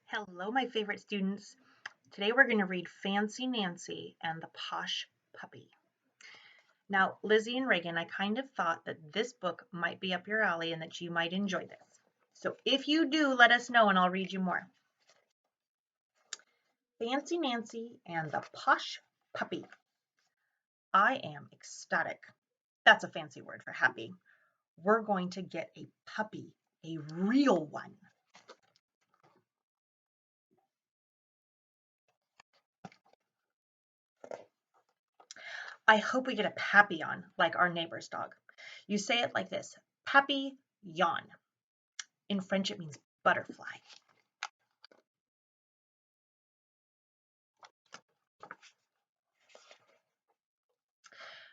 Hello, my favorite students. Today we're going to read Fancy Nancy and the Posh Puppy. Now, Lizzie and Reagan, I kind of thought that this book might be up your alley and that you might enjoy this. So if you do, let us know and I'll read you more. Fancy Nancy and the Posh Puppy. I am ecstatic. That's a fancy word for happy. We're going to get a puppy, a real one. I hope we get a papillon like our neighbor's dog. You say it like this, papillon. In French, it means butterfly.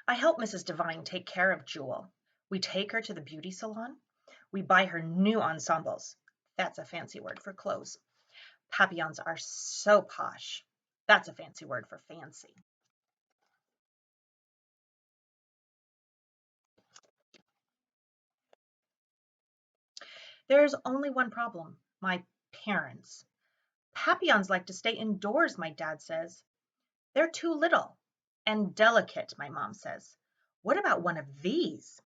I help Mrs. Devine take care of Jewel. We take her to the beauty salon. We buy her new ensembles. That's a fancy word for clothes. Papillons are so posh. That's a fancy word for fancy. There's only one problem, my parents. Papillons like to stay indoors, my dad says. They're too little and delicate, my mom says. What about one of these?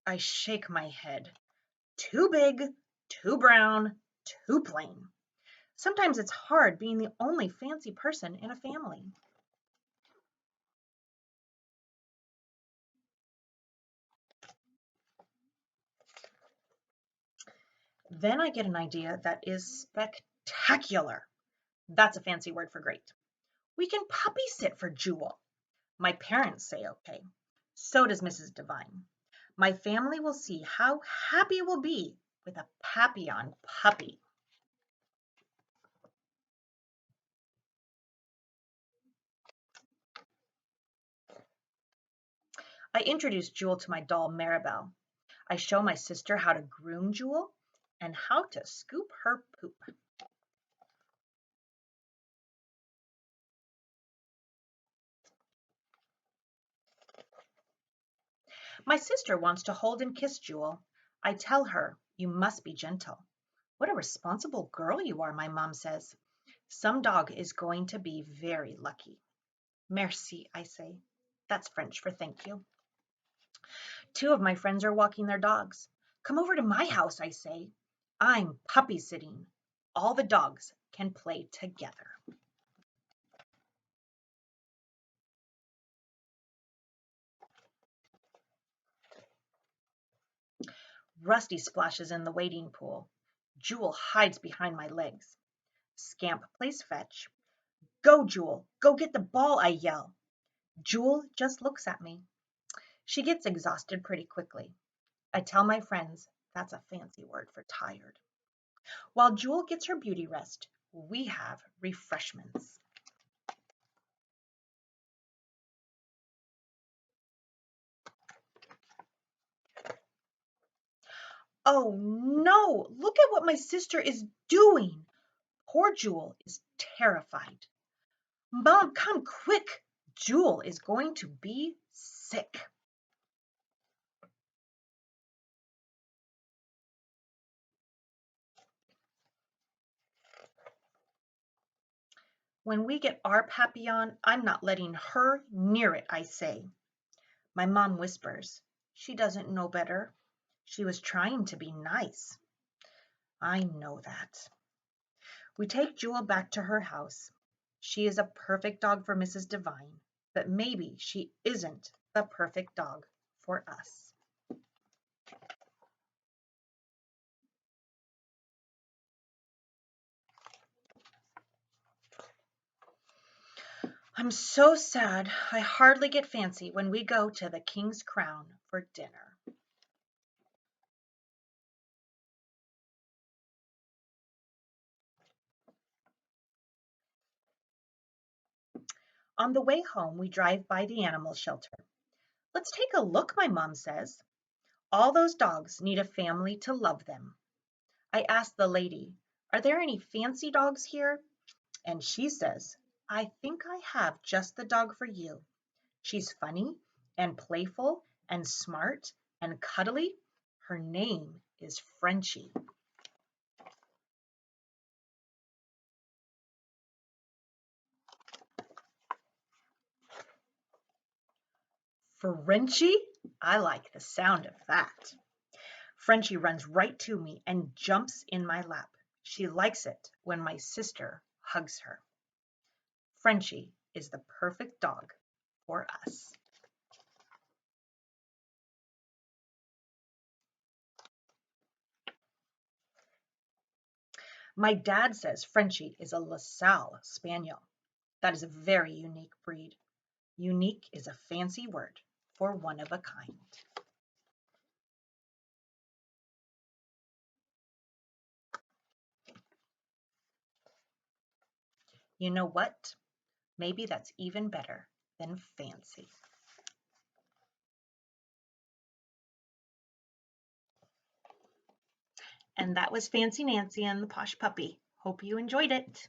I shake my head. Too big, too brown, too plain. Sometimes it's hard being the only fancy person in a family. Then I get an idea that is spectacular. That's a fancy word for great. We can puppy sit for Jewel. My parents say okay. So does Mrs. Devine. My family will see how happy we'll be with a Papillon puppy. I introduce Jewel to my doll Maribel. I show my sister how to groom Jewel and how to scoop her poop. My sister wants to hold and kiss Jewel. I tell her, you must be gentle. What a responsible girl you are, my mom says. Some dog is going to be very lucky. Merci, I say. That's French for thank you. Two of my friends are walking their dogs. Come over to my house, I say. I'm puppy sitting. All the dogs can play together. Rusty splashes in the wading pool. Jewel hides behind my legs. Scamp plays fetch. Go, Jewel, go get the ball, I yell. Jewel just looks at me. She gets exhausted pretty quickly. I tell my friends that's a fancy word for tired. While Jewel gets her beauty rest, we have refreshments. Oh no, look at what my sister is doing. Poor Jewel is terrified. Mom, come quick. Jewel is going to be sick. When we get our Papillon, I'm not letting her near it, I say. My mom whispers, she doesn't know better. She was trying to be nice. I know that. We take Jewel back to her house. She is a perfect dog for Mrs. Devine, but maybe she isn't the perfect dog for us. I'm so sad I hardly get fancy when we go to the King's Crown for dinner. On the way home, we drive by the animal shelter. Let's take a look, my mom says. All those dogs need a family to love them. I ask the lady, are there any fancy dogs here? And she says, I think I have just the dog for you. She's funny and playful and smart and cuddly. Her name is Frenchie. Frenchie? I like the sound of that. Frenchie runs right to me and jumps in my lap. She likes it when my sister hugs her. Frenchie is the perfect dog for us. My dad says Frenchie is a LaSalle Spaniel. That is a very unique breed. Unique is a fancy word for one of a kind. You know what? Maybe that's even better than fancy. And that was Fancy Nancy and the Posh Puppy. Hope you enjoyed it.